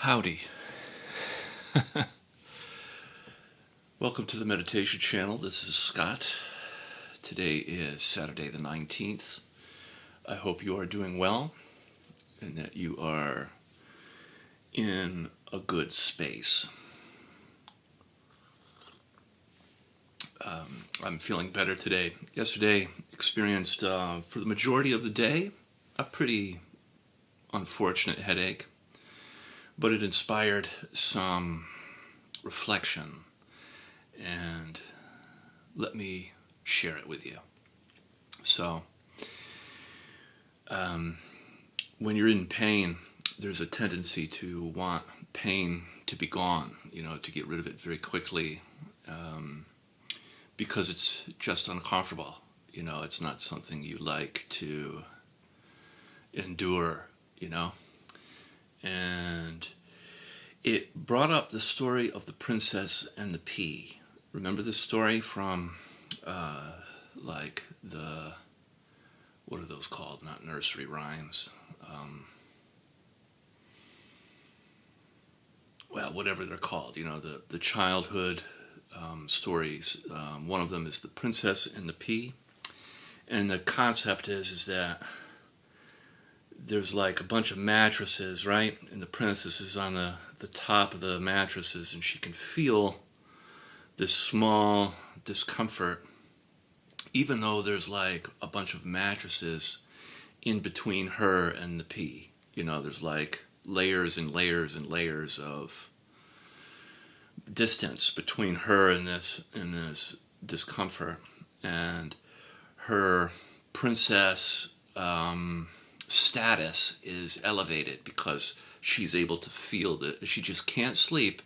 Howdy. Welcome to the meditation channel. This is Scott. Today is Saturday the 19th. I hope you are doing well and that you are in a good space. I'm feeling better today. Yesterday experienced, for the majority of the day, a pretty unfortunate headache, but it inspired some reflection, and let me share it with you. So, when you're in pain, there's a tendency to want pain to be gone, to get rid of it very quickly, because it's just uncomfortable. It's not something you like to endure, And it brought up the story of the princess and the pea. Remember this story from, what are those called? Not nursery rhymes. Whatever they're called, the childhood stories. One of them is the princess and the pea. And the concept is that there's like a bunch of mattresses, right? And the princess is on the top of the mattresses, and she can feel this small discomfort, even though there's like a bunch of mattresses in between her and the pea. There's like layers and layers and layers of distance between her and this discomfort. And her princess status is elevated because she's able to feel that. She just can't sleep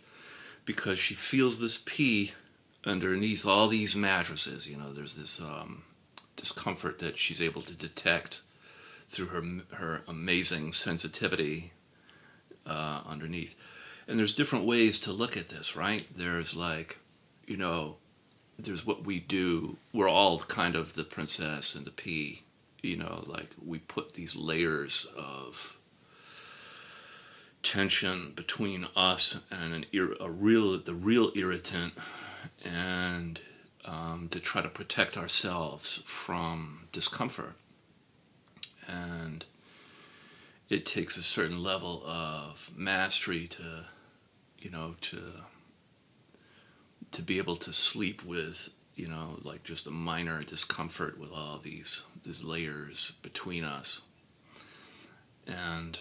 because she feels this pea underneath all these mattresses. There's this discomfort that she's able to detect through her amazing sensitivity underneath. And there's different ways to look at this, right? There's there's what we do. We're all kind of the princess and the pea. We put these layers of tension between us and the real irritant, and to try to protect ourselves from discomfort. And it takes a certain level of mastery to be able to sleep with, just a minor discomfort with all these layers between us. And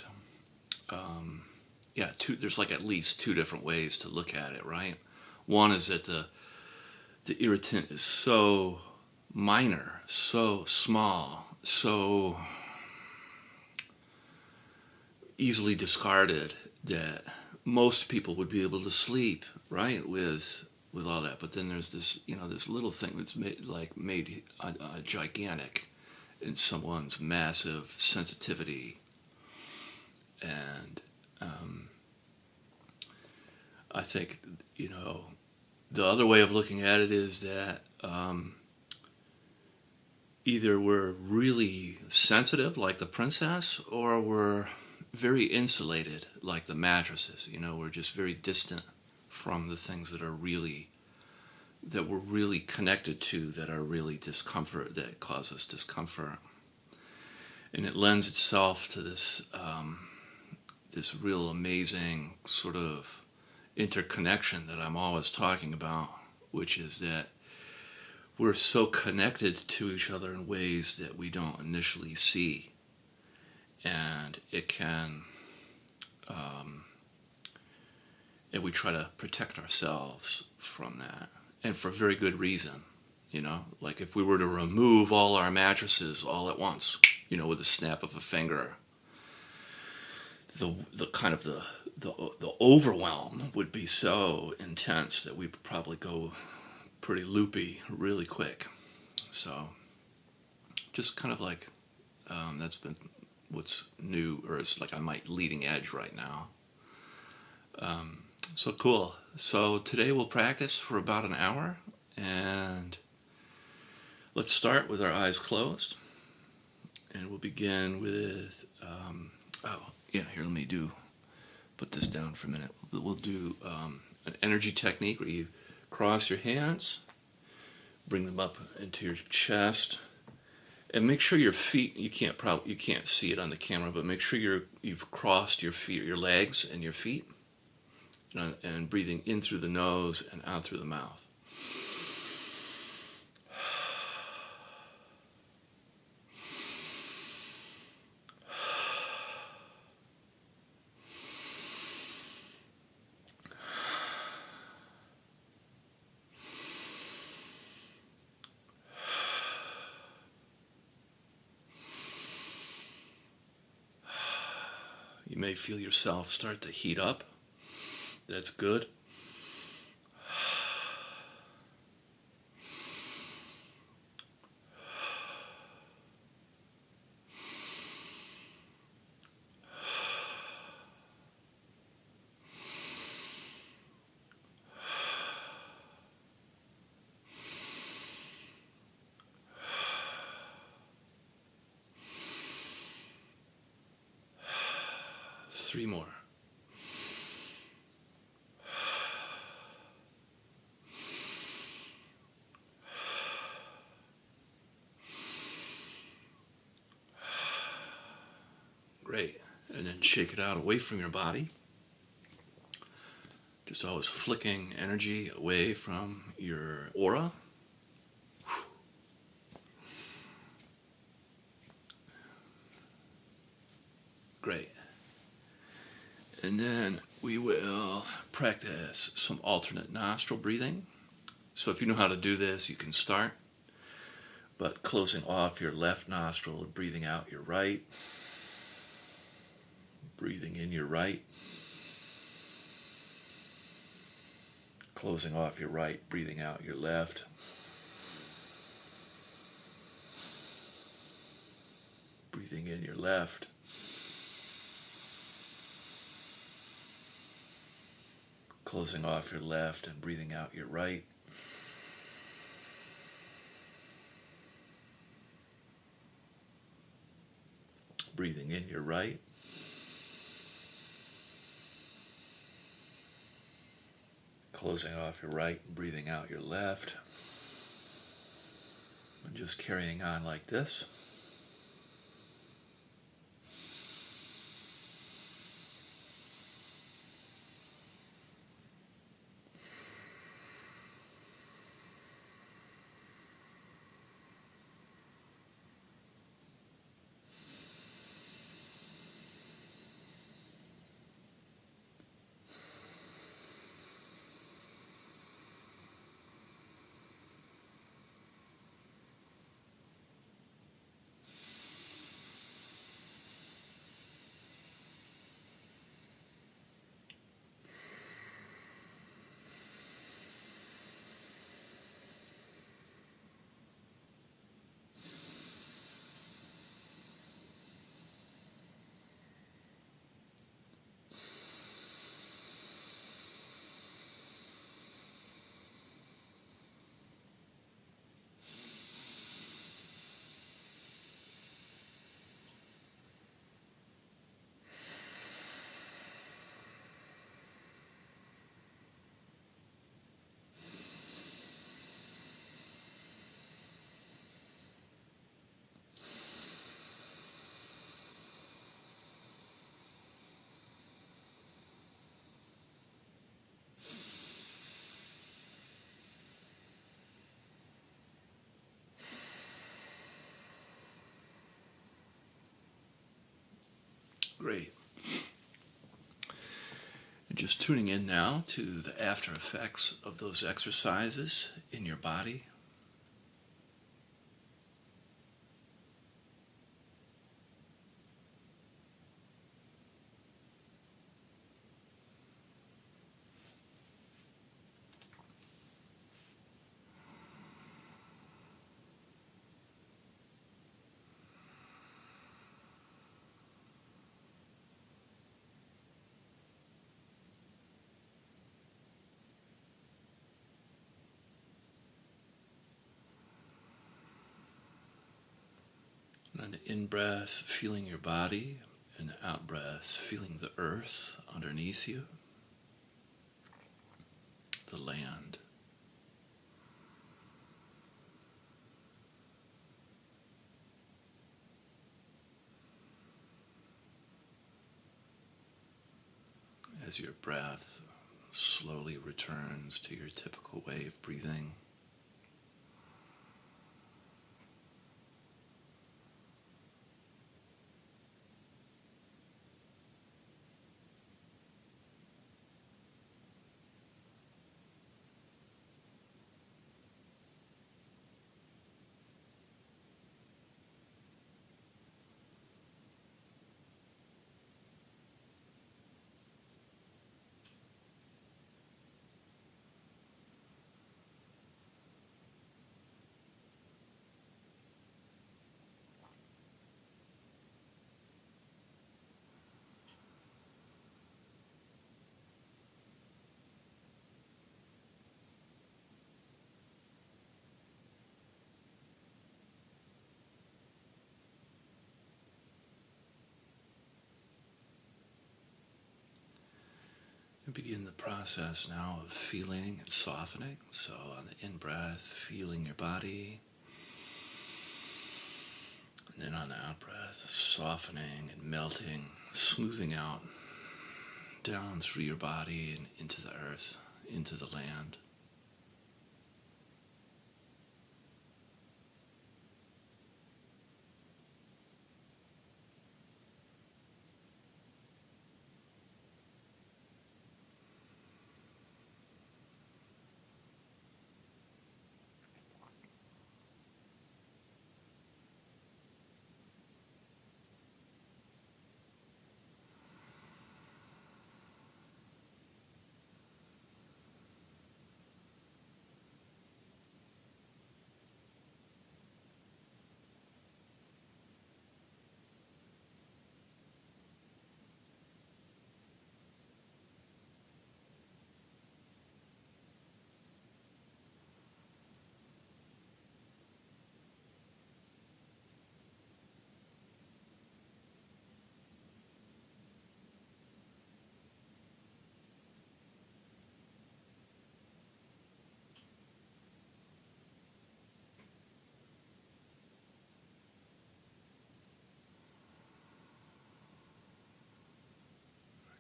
there's like at least two different ways to look at it, right? One is that the irritant is so minor, so small, so easily discarded that most people would be able to sleep, right, with all that. But then there's this little thing that's made gigantic in someone's massive sensitivity. And I think the other way of looking at it is that either we're really sensitive like the princess, or we're very insulated like the mattresses. We're just very distant from the things that we're really connected to, that are really that cause us discomfort. And it lends itself to this real amazing sort of interconnection that I'm always talking about, which is that we're so connected to each other in ways that we don't initially see. And it can, and we try to protect ourselves from that, and for very good reason. Like if we were to remove all our mattresses all at once, with a snap of a finger, the kind of the overwhelm would be so intense that we'd probably go pretty loopy really quick. So just kind of like, that's been what's new, or it's like I'm like leading edge right now. So cool. So today we'll practice for about an hour, and let's start with our eyes closed, and we'll begin with, here, let me do put this down for a minute. We'll do an energy technique where you cross your hands, bring them up into your chest, and make sure your feet, you can't see it on the camera, but make sure you've crossed your feet, your legs and your feet, and breathing in through the nose and out through the mouth. You may feel yourself start to heat up. That's good. Three more. Great. And then shake it out away from your body. Just always flicking energy away from your aura. Great. And then we will practice some alternate nostril breathing. So if you know how to do this, you can start. But closing off your left nostril, breathing out your right. Breathing in your right. Closing off your right, breathing out your left. Breathing in your left. Closing off your left and breathing out your right. Breathing in your right. Closing off your right and breathing out your left. And just carrying on like this. Great. And just tuning in now to the after effects of those exercises in your body. And on the in-breath, feeling your body And the out breath, feeling the earth underneath you, the land. As your breath slowly returns to your typical way of breathing, and begin the process now of feeling and softening. So on the in-breath, feeling your body, and then on the out-breath, softening and melting, smoothing out down through your body and into the earth, into the land.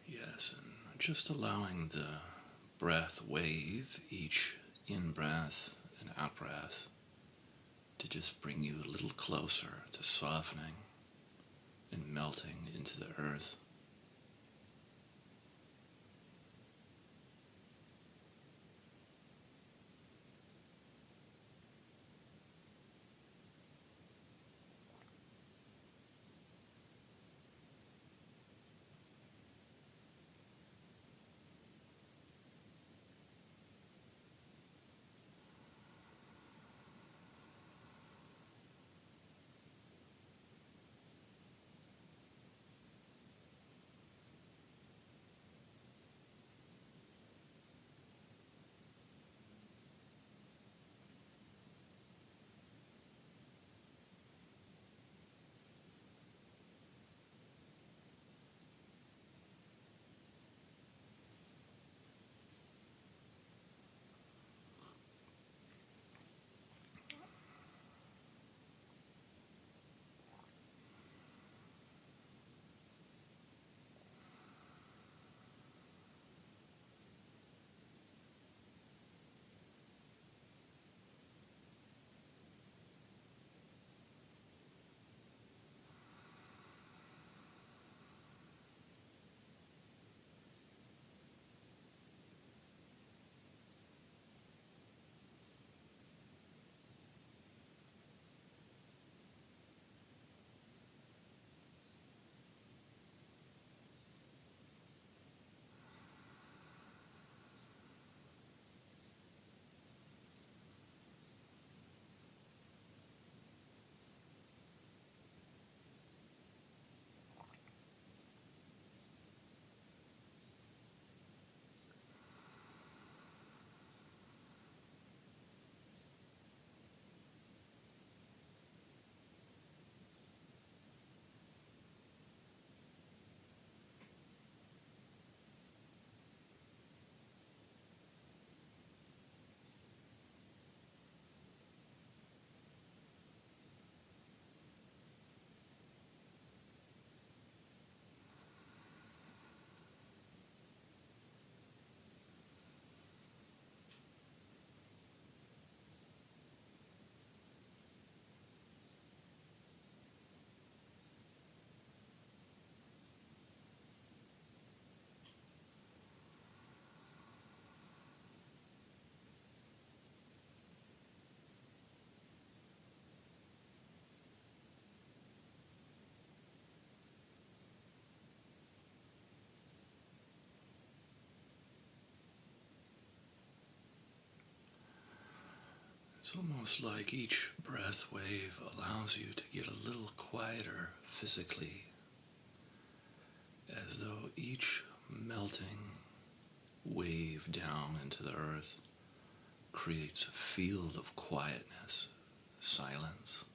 Yes, and just allowing the breath wave, each in-breath and out-breath, to just bring you a little closer to softening and melting into the earth. It's almost like each breath wave allows you to get a little quieter physically, as though each melting wave down into the earth creates a field of quietness, silence.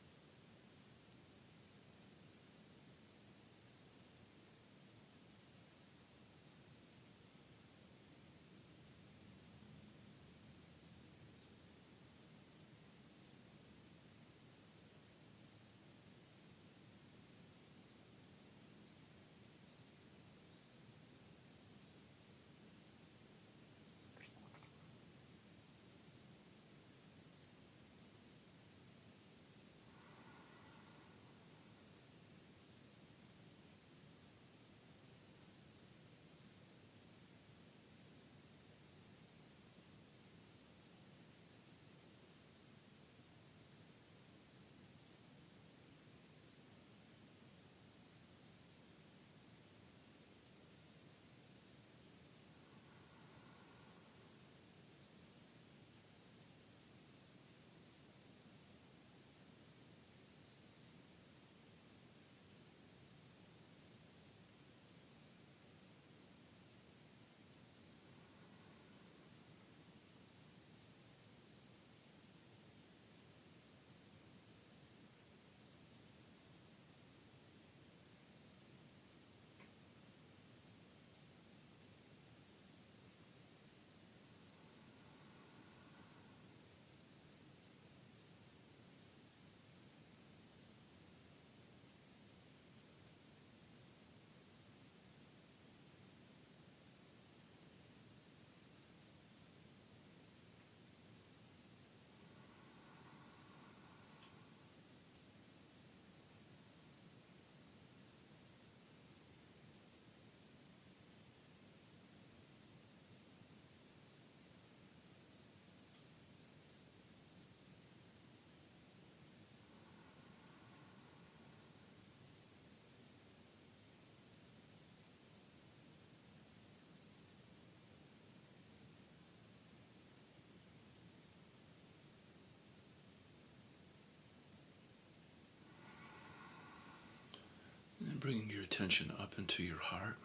And bringing your attention up into your heart,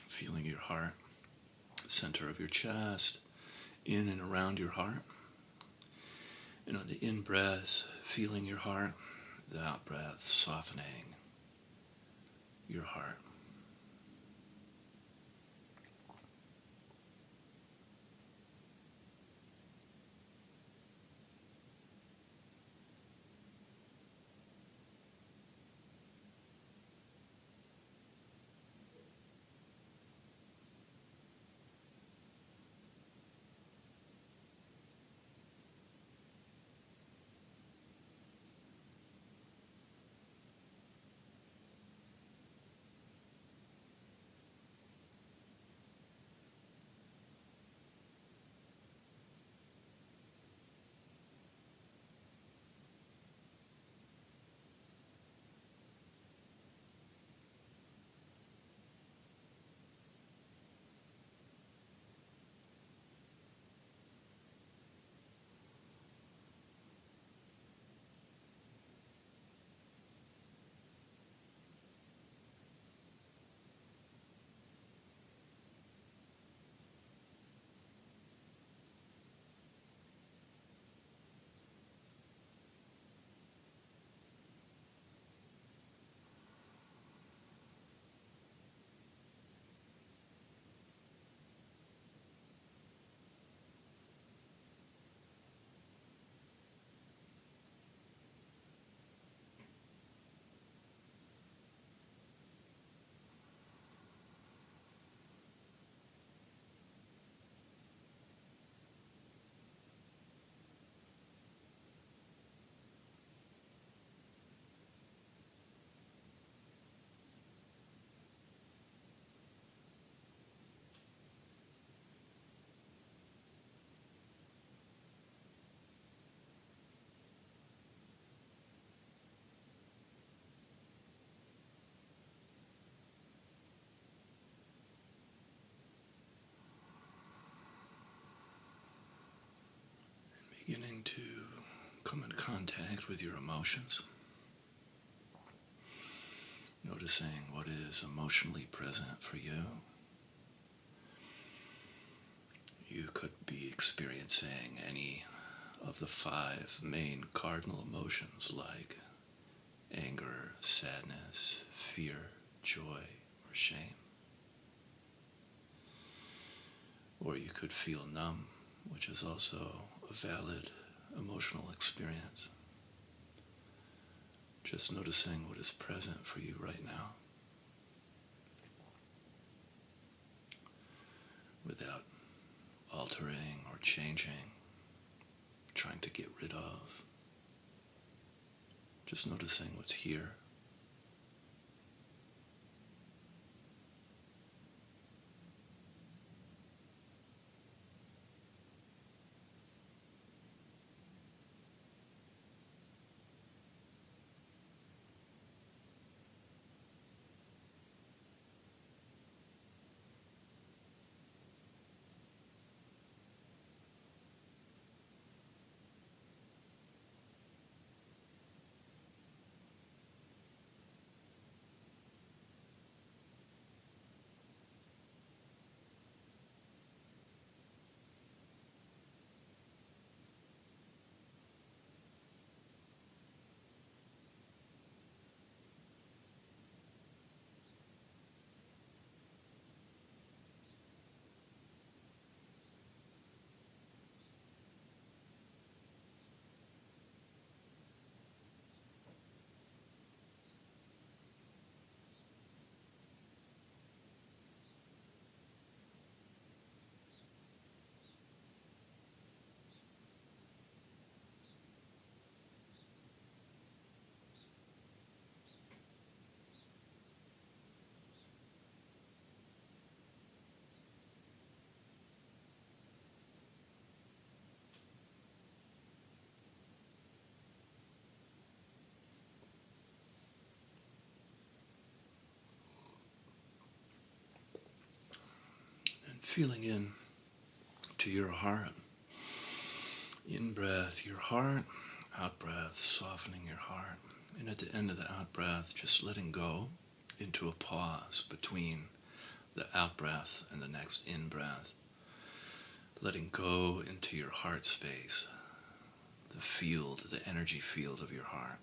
feeling your heart, center of your chest, in and around your heart. And on the in breath, feeling your heart, the out breath, softening your heart. contact with your emotions, noticing what is emotionally present for you. You could be experiencing any of the 5 main cardinal emotions like anger, sadness, fear, joy, or shame. Or you could feel numb, which is also a valid emotional experience. Just noticing what is present for you right now, without altering or changing, trying to get rid of. Just noticing what's here. And feeling in to your heart. In breath, your heart. Out breath, softening your heart. And at the end of the out breath, just letting go into a pause between the out breath and the next in breath. Letting go into your heart space, the field, the energy field of your heart.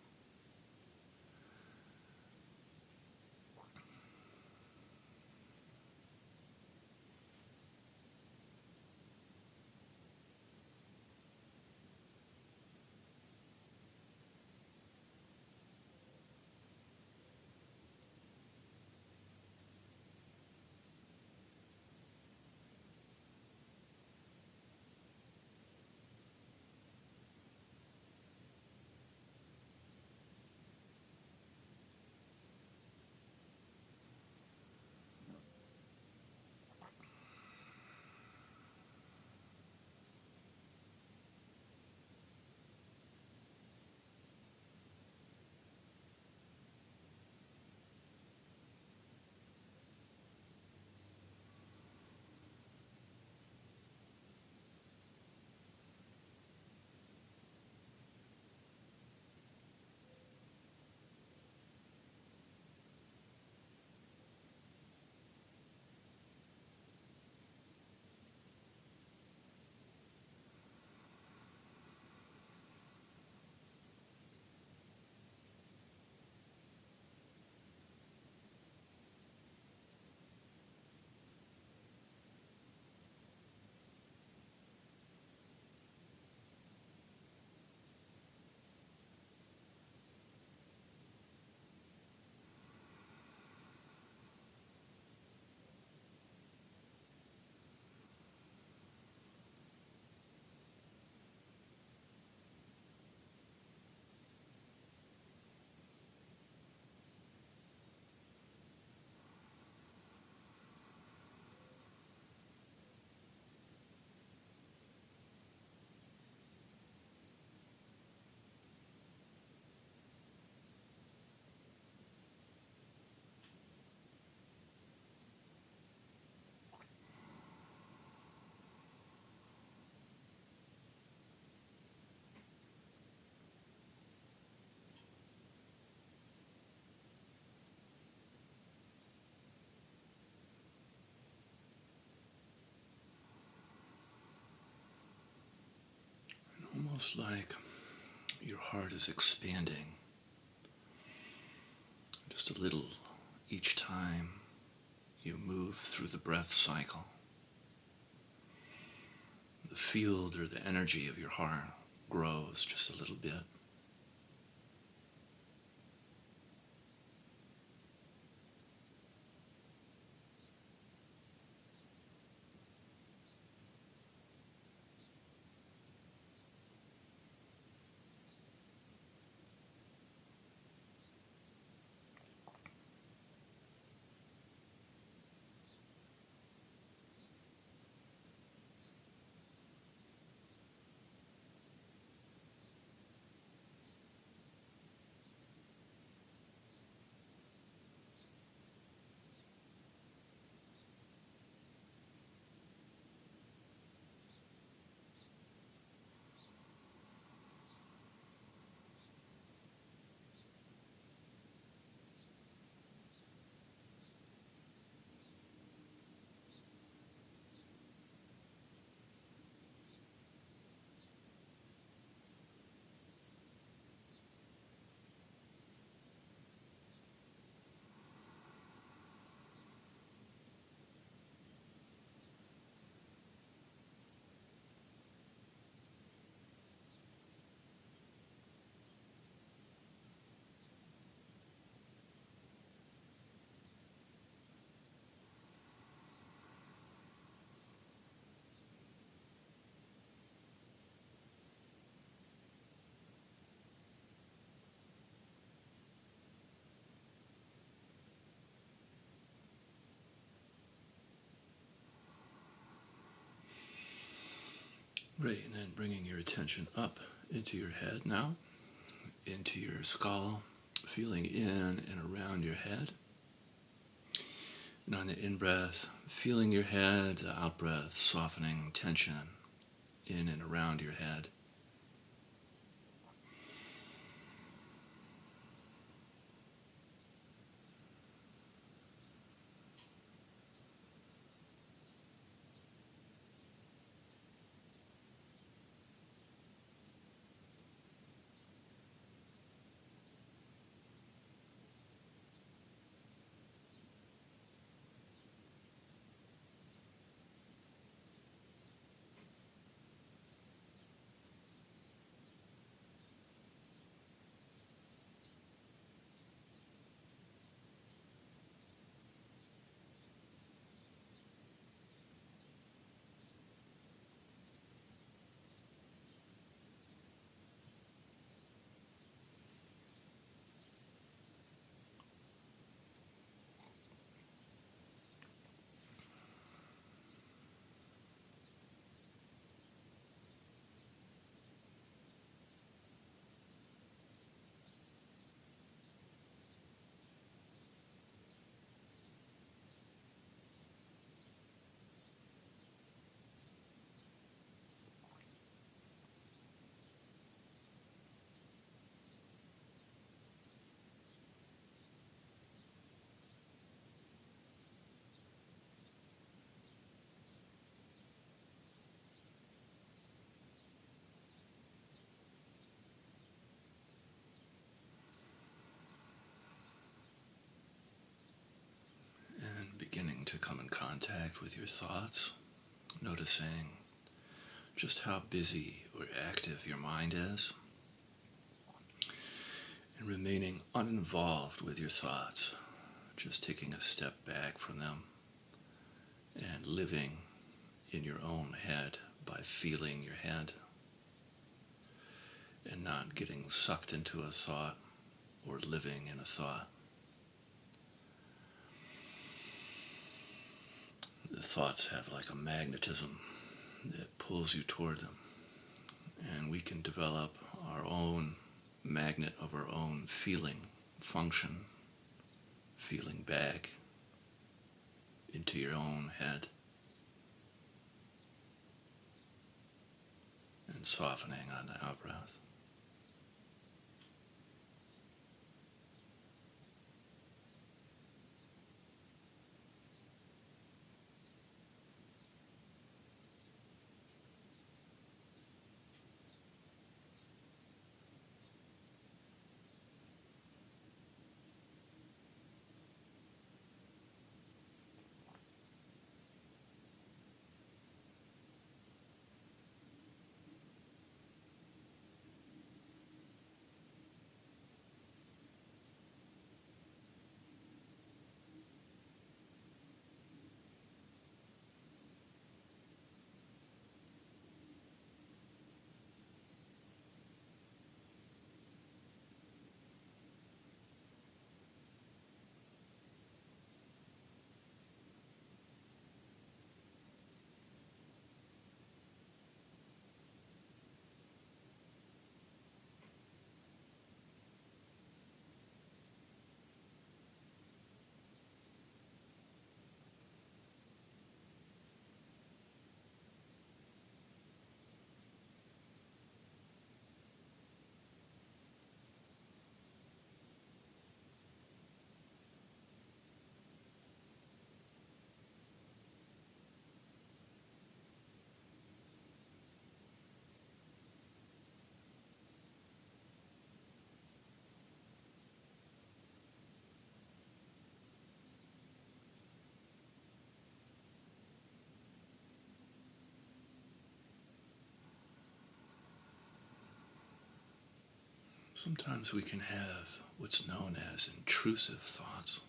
almost like your heart is expanding just a little each time you move through the breath cycle. The field or the energy of your heart grows just a little bit. Great, and then bringing your attention up into your head now, into your skull, feeling in and around your head. And on the in-breath, feeling your head, the out-breath, softening tension in and around your head. And beginning to come in contact with your thoughts, noticing just how busy or active your mind is, and remaining uninvolved with your thoughts, just taking a step back from them and living in your own head by feeling your head and not getting sucked into a thought or living in a thought. The thoughts have like a magnetism that pulls you toward them, and we can develop our own magnet of our own feeling function, feeling back into your own head and softening on the out-breath. Sometimes we can have what's known as intrusive thoughts,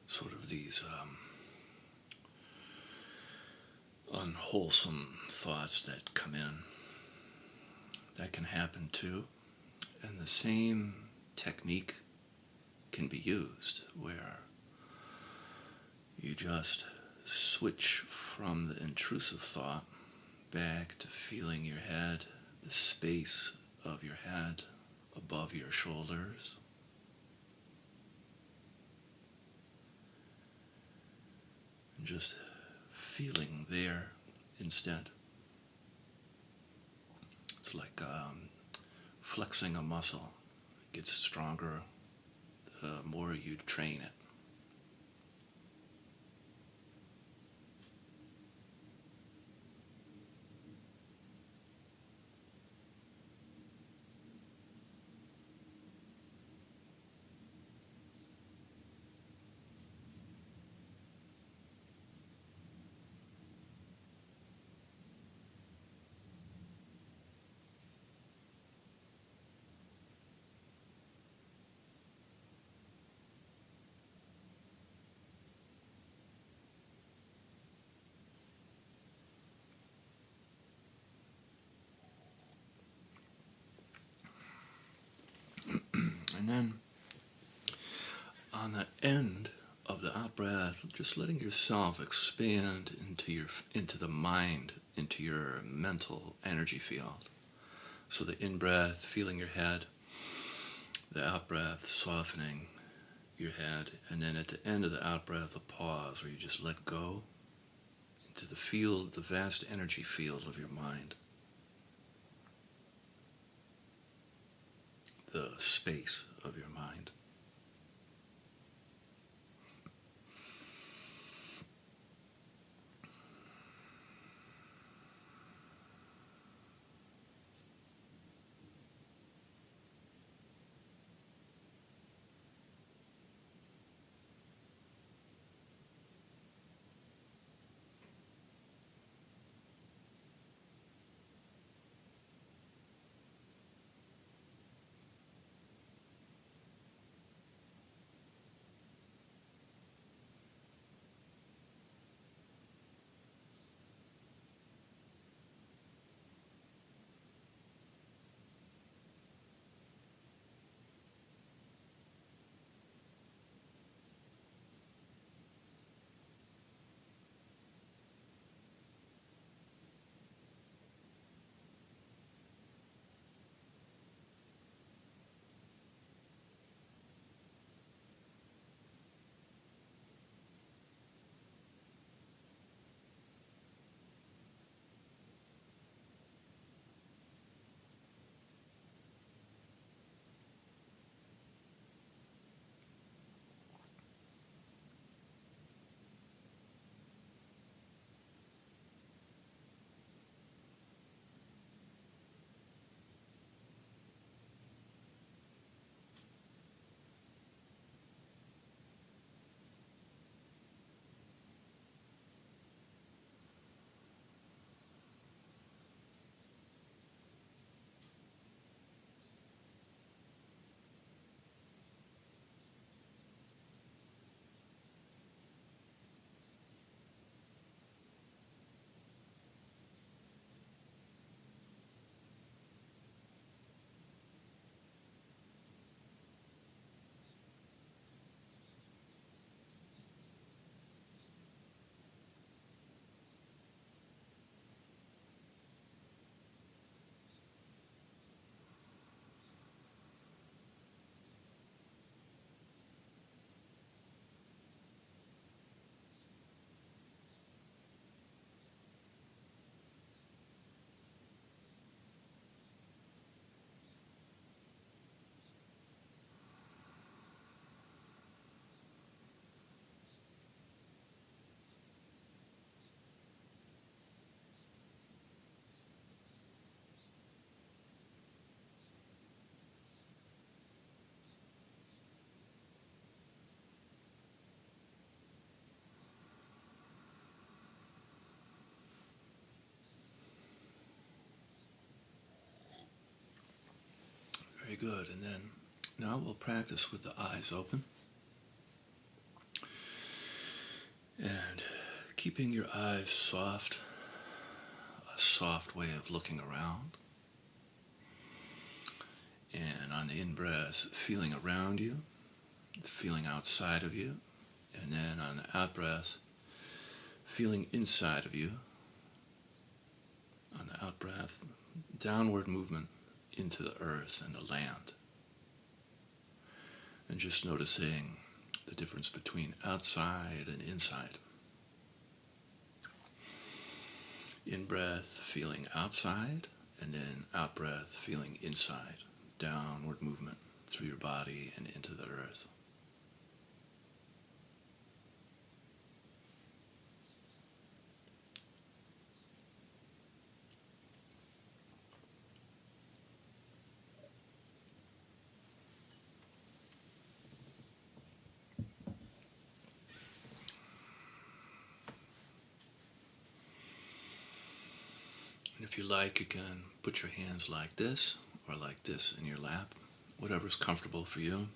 sort of these unwholesome thoughts that come in. That can happen too, and the same technique can be used where you just switch from the intrusive thought back to feeling your head, the space of your head above your shoulders. And just feeling there instead. It's like flexing a muscle. It gets stronger the more you train it. And then on the end of the out breath, just letting yourself expand into the mind, into your mental energy field. So the in breath, feeling your head, the out breath, softening your head, and then at the end of the out breath, a pause where you just let go into the field, the vast energy field of your mind, the space of your mind. Very good. And then now we'll practice with the eyes open. And keeping your eyes soft, a soft way of looking around. And on the in-breath, feeling around you, feeling outside of you. And then on the out-breath, feeling inside of you. On the out-breath, downward movement into the earth and the land. And just noticing the difference between outside and inside. In-breath, feeling outside, and then out-breath, feeling inside. Downward movement through your body and into the earth. And if you like, you can put your hands like this or like this in your lap, whatever's comfortable for you.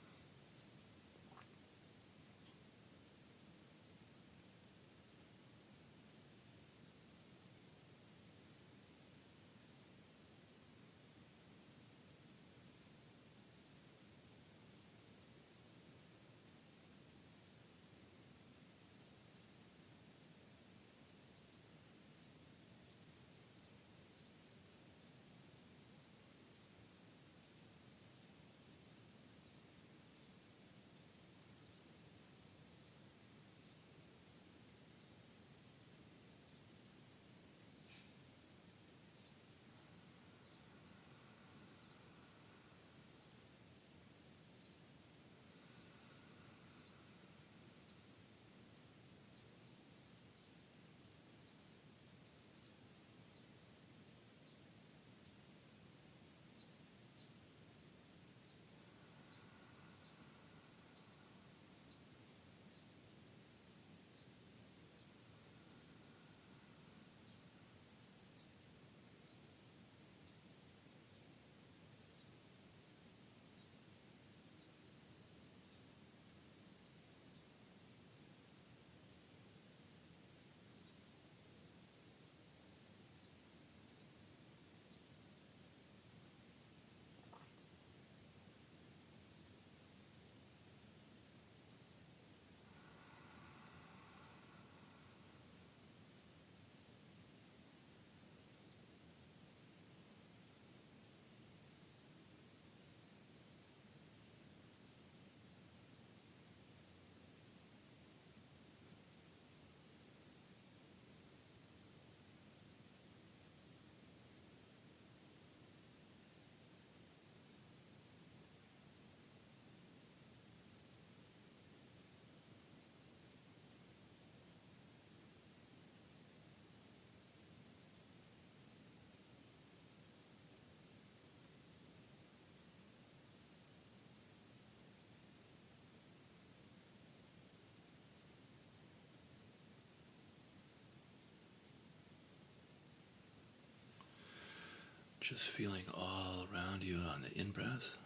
Just feeling all around you on the in-breath,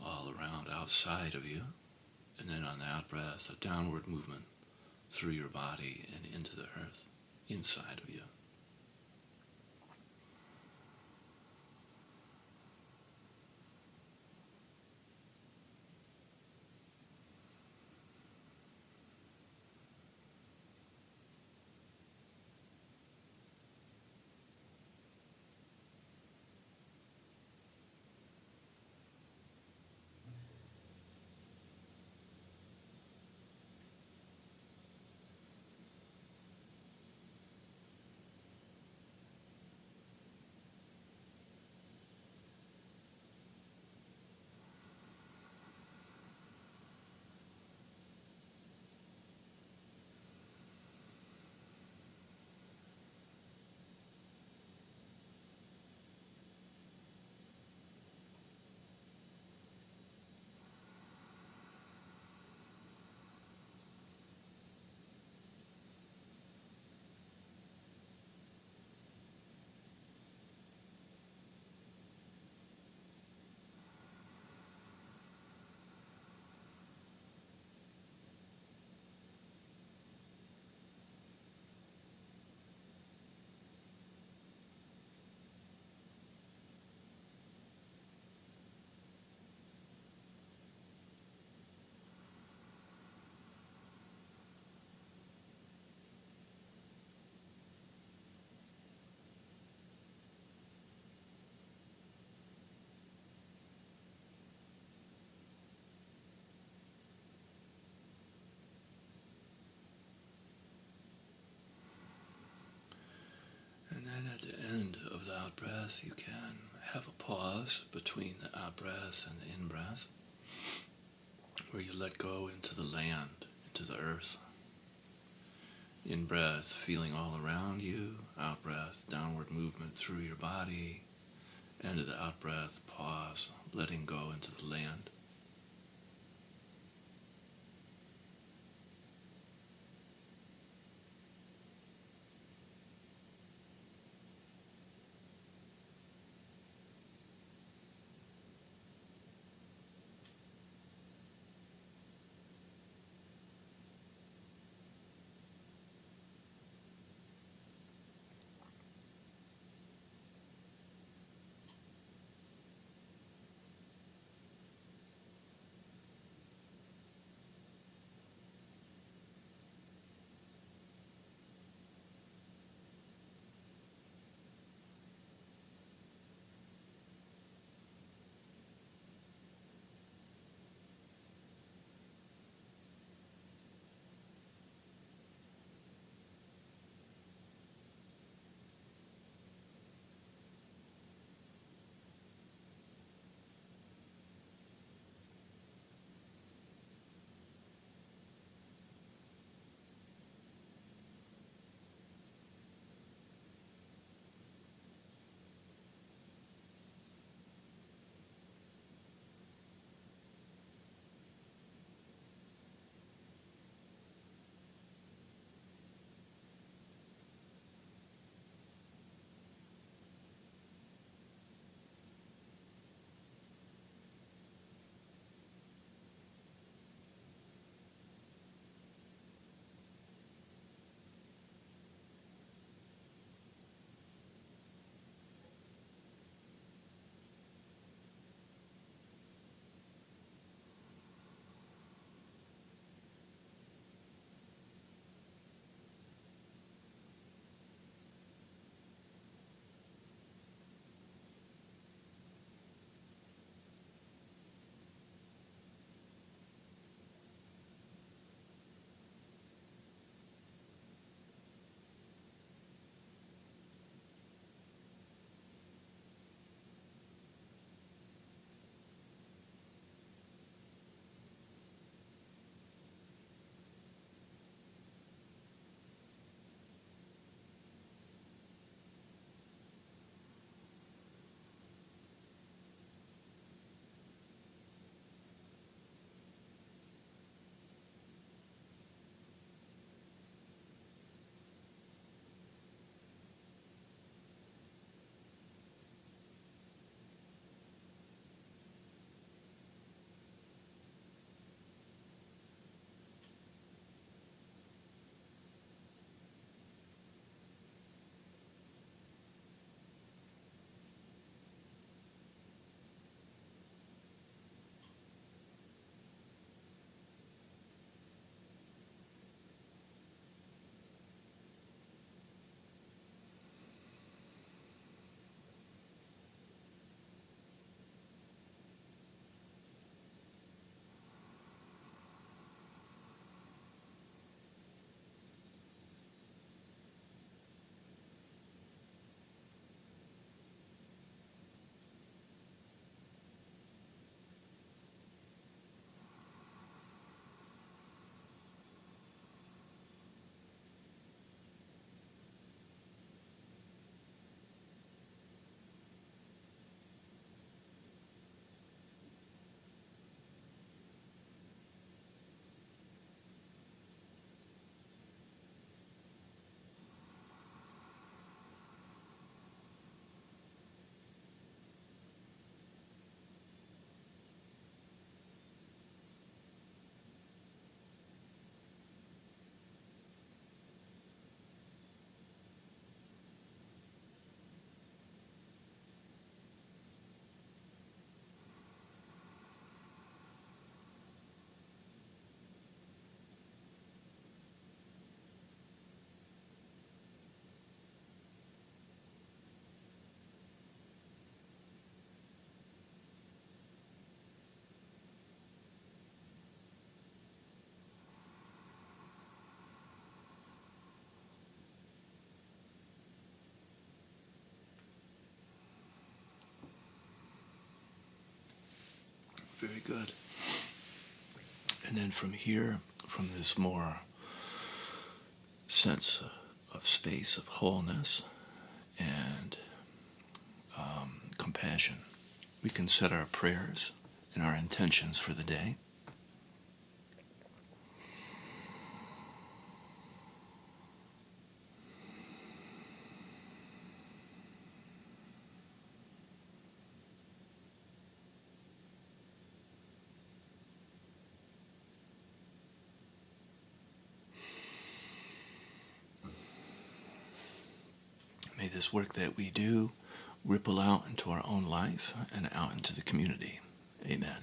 all around outside of you, and then on the out-breath, a downward movement through your body and into the earth, inside of you. breath, you can have a pause between the out breath and the in breath, where you let go into the land, into the earth. In breath, feeling all around you. Out breath, downward movement through your body. End of the out breath, pause, letting go into the land. Very good. And then from here, from this more sense of space, of wholeness, and compassion, we can set our prayers and our intentions for the day. May this work that we do ripple out into our own life and out into the community. Amen.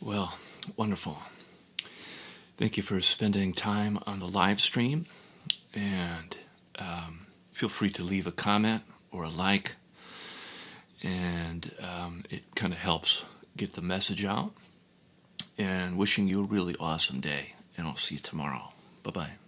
Well, wonderful. Thank you for spending time on the live stream, and feel free to leave a comment or a like, and it kind of helps get the message out. And wishing you a really awesome day, and I'll see you tomorrow. Bye-bye.